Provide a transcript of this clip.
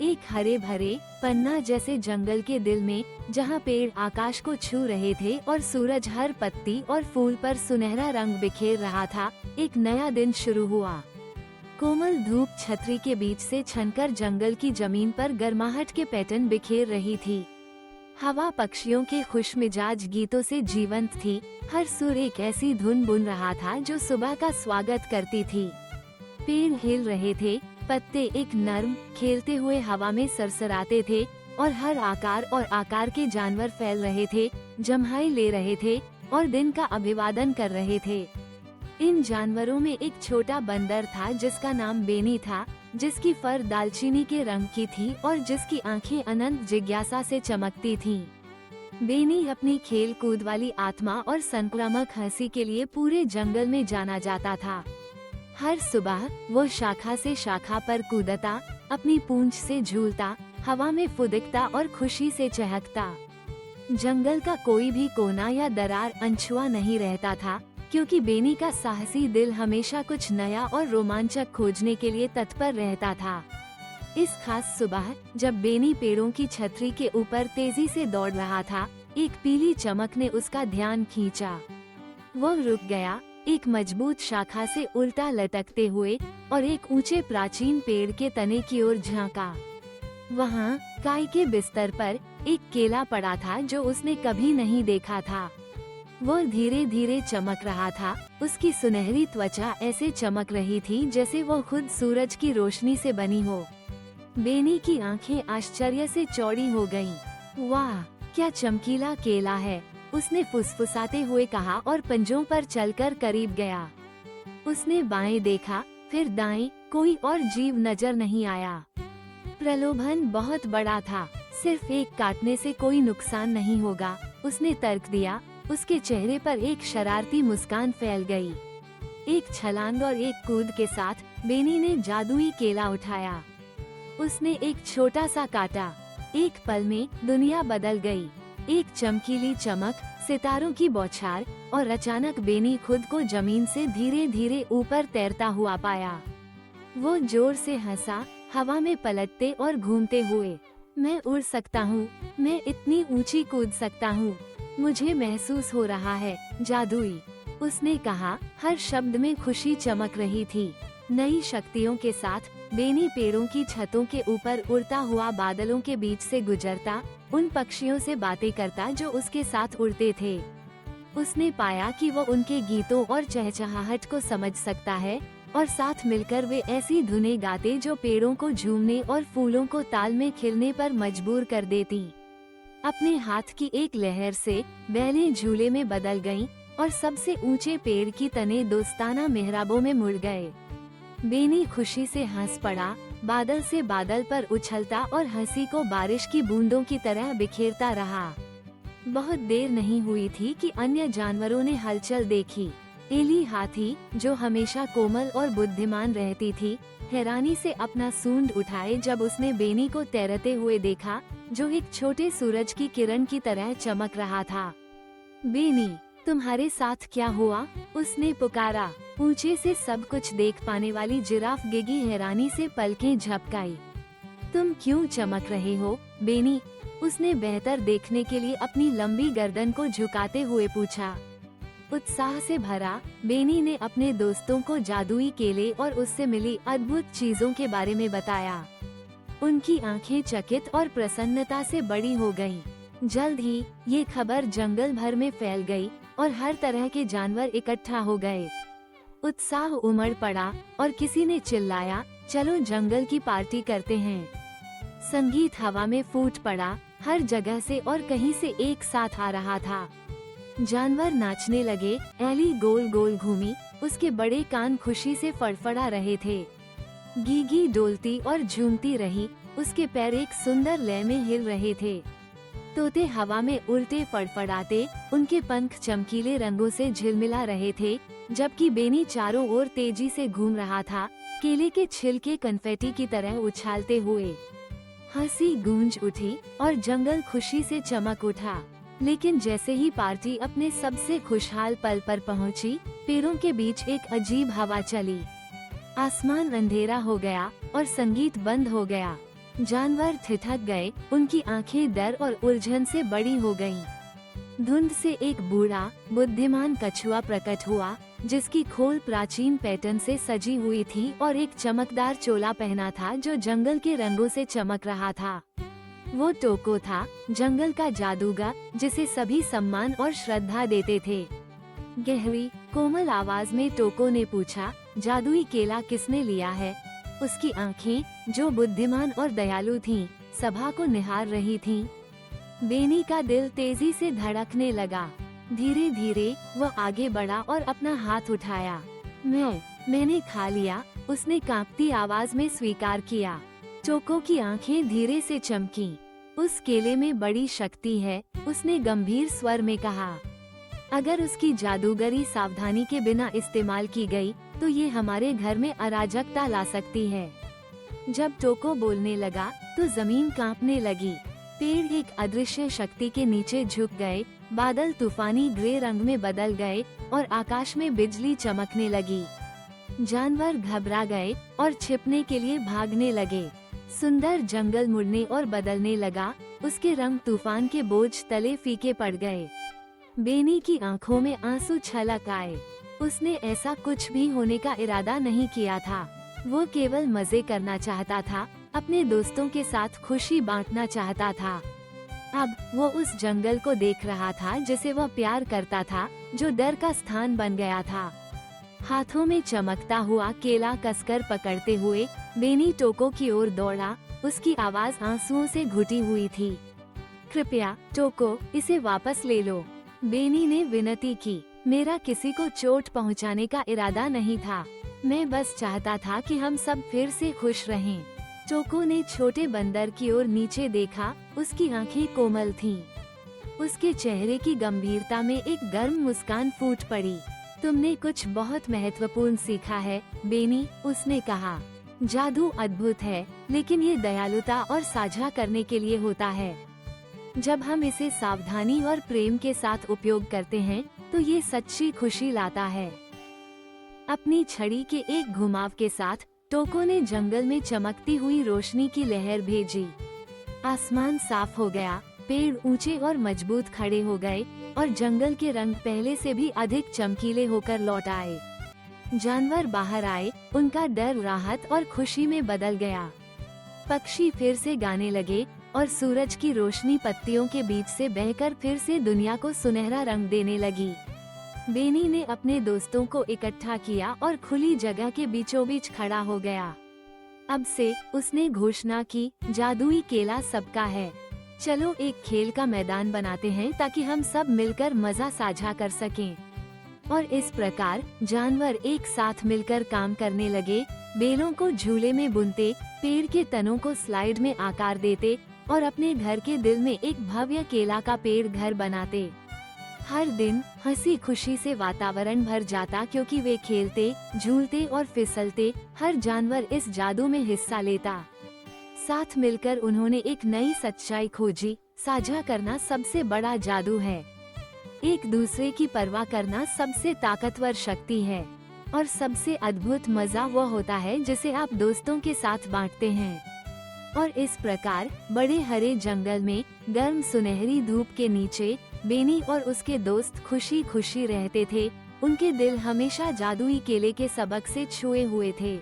एक हरे भरे पन्ना जैसे जंगल के दिल में, जहाँ पेड़ आकाश को छू रहे थे और सूरज हर पत्ती और फूल पर सुनहरा रंग बिखेर रहा था, एक नया दिन शुरू हुआ। कोमल धूप छतरी के बीच से छनकर जंगल की जमीन पर गर्माहट के पैटर्न बिखेर रही थी। हवा पक्षियों के खुशमिजाज गीतों से जीवंत थी, हर सुर एक ऐसी धुन बुन रहा था जो सुबह का स्वागत करती थी। पेड़ हिल रहे थे, पत्ते एक नर्म खेलते हुए हवा में सरसराते थे और हर आकार और आकार के जानवर फैल रहे थे, जम्हाई ले रहे थे और दिन का अभिवादन कर रहे थे। इन जानवरों में एक छोटा बंदर था जिसका नाम बेनी था, जिसकी फर दालचीनी के रंग की थी और जिसकी आंखें अनंत जिज्ञासा से चमकती थीं। बेनी अपनी खेल कूद वाली आत्मा और संक्रामक हंसी के लिए पूरे जंगल में जाना जाता था। हर सुबह वो शाखा से शाखा पर कूदता, अपनी पूंछ से झूलता, हवा में फुदकता और खुशी से चहकता। जंगल का कोई भी कोना या दरार अनछुआ नहीं रहता था, क्योंकि बेनी का साहसी दिल हमेशा कुछ नया और रोमांचक खोजने के लिए तत्पर रहता था। इस खास सुबह जब बेनी पेड़ों की छतरी के ऊपर तेजी से दौड़ रहा था, एक पीली चमक ने उसका ध्यान खींचा। वो रुक गया, एक मजबूत शाखा से उल्टा लटकते हुए और एक ऊंचे प्राचीन पेड़ के तने की ओर झांका। वहाँ काई के बिस्तर पर एक केला पड़ा था जो उसने कभी नहीं देखा था। वो धीरे धीरे चमक रहा था, उसकी सुनहरी त्वचा ऐसे चमक रही थी जैसे वो खुद सूरज की रोशनी से बनी हो। बेनी की आंखें आश्चर्य से चौड़ी हो गईं। वाह, क्या चमकीला केला है, उसने फुसफुसाते हुए कहा और पंजों पर चलकर करीब गया। उसने बाएं देखा, फिर दाएं, कोई और जीव नजर नहीं आया। प्रलोभन बहुत बड़ा था, सिर्फ एक काटने से कोई नुकसान नहीं होगा, उसने तर्क दिया। उसके चेहरे पर एक शरारती मुस्कान फैल गई। एक छलांग और एक कूद के साथ बेनी ने जादुई केला उठाया। उसने एक छोटा सा काटा, एक पल में दुनिया बदल गई। एक चमकीली चमक, सितारों की बौछार और अचानक बेनी खुद को जमीन से धीरे धीरे ऊपर तैरता हुआ पाया। वो जोर से हंसा, हवा में पलटते और घूमते हुए। मैं उड़ सकता हूँ, मैं इतनी ऊंची कूद सकता हूँ, मुझे महसूस हो रहा है, जादुई, उसने कहा। हर शब्द में खुशी चमक रही थी। नई शक्तियों के साथ बेनी पेड़ों की छतों के ऊपर उड़ता हुआ बादलों के बीच से गुजरता, उन पक्षियों से बातें करता जो उसके साथ उड़ते थे। उसने पाया कि वो उनके गीतों और चहचहाहट को समझ सकता है और साथ मिलकर वे ऐसी धुनें गाते जो पेड़ों को झूमने और फूलों को ताल में खिलने पर मजबूर कर देती। अपने हाथ की एक लहर से बैलें झूले में बदल गईं और सबसे ऊंचे पेड़ की तने दोस्ताना मेहराबों में मुड़ गए। बेनी खुशी से हंस पड़ा, बादल से बादल पर उछलता और हंसी को बारिश की बूंदों की तरह बिखेरता रहा। बहुत देर नहीं हुई थी कि अन्य जानवरों ने हलचल देखी। एली हाथी, जो हमेशा कोमल और बुद्धिमान रहती थी, हैरानी से अपना सूंड उठाए जब उसने बेनी को तैरते हुए देखा, जो एक छोटे सूरज की किरण की तरह चमक रहा था। बेनी, तुम्हारे साथ क्या हुआ? उसने पुकारा। ऊंचे से सब कुछ देख पाने वाली जिराफ गिगी हैरानी से पलकें झपकाई। तुम क्यों चमक रहे हो, बेनी? उसने बेहतर देखने के लिए अपनी लंबी गर्दन को झुकाते हुए पूछा। उत्साह से भरा, बेनी ने अपने दोस्तों को जादुई केले और उससे मिली अद्भुत चीजों के बारे में बताया। उनकी आंखें चकित और प्रसन्नता से बड़ी हो गईं। जल्द ही ये खबर जंगल भर में फैल गई और हर तरह के जानवर इकट्ठा हो गए। उत्साह उमड़ पड़ा और किसी ने चिल्लाया, चलो जंगल की पार्टी करते हैं। संगीत हवा में फूट पड़ा, हर जगह से और कहीं से एक साथ आ रहा था। जानवर नाचने लगे, एली गोल गोल घूमी, उसके बड़े कान खुशी से फड़फड़ा रहे थे। गीगी डोलती और झूमती रही, उसके पैर एक सुंदर लय में हिल रहे थे। तोते हवा में उल्टे फड़फड़ाते, उनके पंख चमकीले रंगों से झिलमिला रहे थे, जबकि बेनी चारों ओर तेजी से घूम रहा था, केले के छिलके कन्फेटी की तरह उछालते हुए। हंसी गूंज उठी और जंगल खुशी से चमक उठा। लेकिन जैसे ही पार्टी अपने सबसे खुशहाल पल पर पहुंची, पेड़ों के बीच एक अजीब हवा चली। आसमान अंधेरा हो गया और संगीत बंद हो गया। जानवर ठिठक गए, उनकी आंखें डर और उलझन से बड़ी हो गईं। धुंध से एक बूढ़ा बुद्धिमान कछुआ प्रकट हुआ, जिसकी खोल प्राचीन पैटर्न से सजी हुई थी और एक चमकदार चोला पहना था जो जंगल के रंगों से चमक रहा था। वो टोको था, जंगल का जादूगर, जिसे सभी सम्मान और श्रद्धा देते थे। गहरी कोमल आवाज में टोको ने पूछा, जादुई केला किसने लिया है? उसकी आंखें, जो बुद्धिमान और दयालु थीं, सभा को निहार रही थीं। बेनी का दिल तेजी से धड़कने लगा। धीरे धीरे वह आगे बढ़ा और अपना हाथ उठाया। मैंने खा लिया, उसने कांपती आवाज में स्वीकार किया। टोको की आंखें धीरे से चमकीं। उस केले में बड़ी शक्ति है, उसने गंभीर स्वर में कहा। अगर उसकी जादूगरी सावधानी के बिना इस्तेमाल की गई, तो ये हमारे घर में अराजकता ला सकती है। जब टोको बोलने लगा, तो जमीन कांपने लगी। पेड़ एक अदृश्य शक्ति के नीचे झुक गए, बादल तूफानी ग्रे रंग में बदल गए और आकाश में बिजली चमकने लगी। जानवर घबरा गए और छिपने के लिए भागने लगे। सुंदर जंगल मुड़ने और बदलने लगा, उसके रंग तूफान के बोझ तले फीके पड़ गए। बेनी की आंखों में आंसू छलक आए। उसने ऐसा कुछ भी होने का इरादा नहीं किया था। वो केवल मजे करना चाहता था, अपने दोस्तों के साथ खुशी बांटना चाहता था। अब वो उस जंगल को देख रहा था जिसे वह प्यार करता था, जो डर का स्थान बन गया था। हाथों में चमकता हुआ केला कसकर पकड़ते हुए बेनी टोको की ओर दौड़ा। उसकी आवाज आंसुओं से घुटी हुई थी। कृपया टोको, इसे वापस ले लो। बेनी ने विनती की। मेरा किसी को चोट पहुंचाने का इरादा नहीं था, मैं बस चाहता था कि हम सब फिर से खुश रहें। टोको ने छोटे बंदर की ओर नीचे देखा, उसकी आंखें कोमल थीं। उसके चेहरे की गंभीरता में एक गर्म मुस्कान फूट पड़ी। तुमने कुछ बहुत महत्वपूर्ण सीखा है, बेनी, उसने कहा। जादू अद्भुत है, लेकिन ये दयालुता और साझा करने के लिए होता है। जब हम इसे सावधानी और प्रेम के साथ उपयोग करते हैं, तो ये सच्ची खुशी लाता है। अपनी छड़ी के एक घुमाव के साथ टोको ने जंगल में चमकती हुई रोशनी की लहर भेजी। आसमान साफ हो गया, पेड़ ऊंचे और मजबूत खड़े हो गए और जंगल के रंग पहले से भी अधिक चमकीले होकर लौट आए। जानवर बाहर आए, उनका डर राहत और खुशी में बदल गया। पक्षी फिर से गाने लगे और सूरज की रोशनी पत्तियों के बीच से बहकर फिर से दुनिया को सुनहरा रंग देने लगी। बेनी ने अपने दोस्तों को इकट्ठा किया और खुली जगह के बीचों बीच खड़ा हो गया। अब से उसने घोषणा की, जादुई केला सबका है। चलो एक खेल का मैदान बनाते हैं ताकि हम सब मिलकर मजा साझा कर सकें। और इस प्रकार जानवर एक साथ मिलकर काम करने लगे। बेलों को झूले में बुनते, पेड़ के तनों को स्लाइड में आकार देते और अपने घर के दिल में एक भव्य केला का पेड़ घर बनाते। हर दिन हंसी खुशी से वातावरण भर जाता, क्योंकि वे खेलते, झूलते और फिसलते। हर जानवर इस जादू में हिस्सा लेता। साथ मिलकर उन्होंने एक नई सच्चाई खोजी, साझा करना सबसे बड़ा जादू है। एक दूसरे की परवाह करना सबसे ताकतवर शक्ति है। और सबसे अद्भुत मजा वह होता है जिसे आप दोस्तों के साथ बांटते हैं। और इस प्रकार बड़े हरे जंगल में गर्म सुनहरी धूप के नीचे बेनी और उसके दोस्त खुशी खुशी रहते थे। उनके दिल हमेशा जादुई केले के सबक से छुए हुए थे।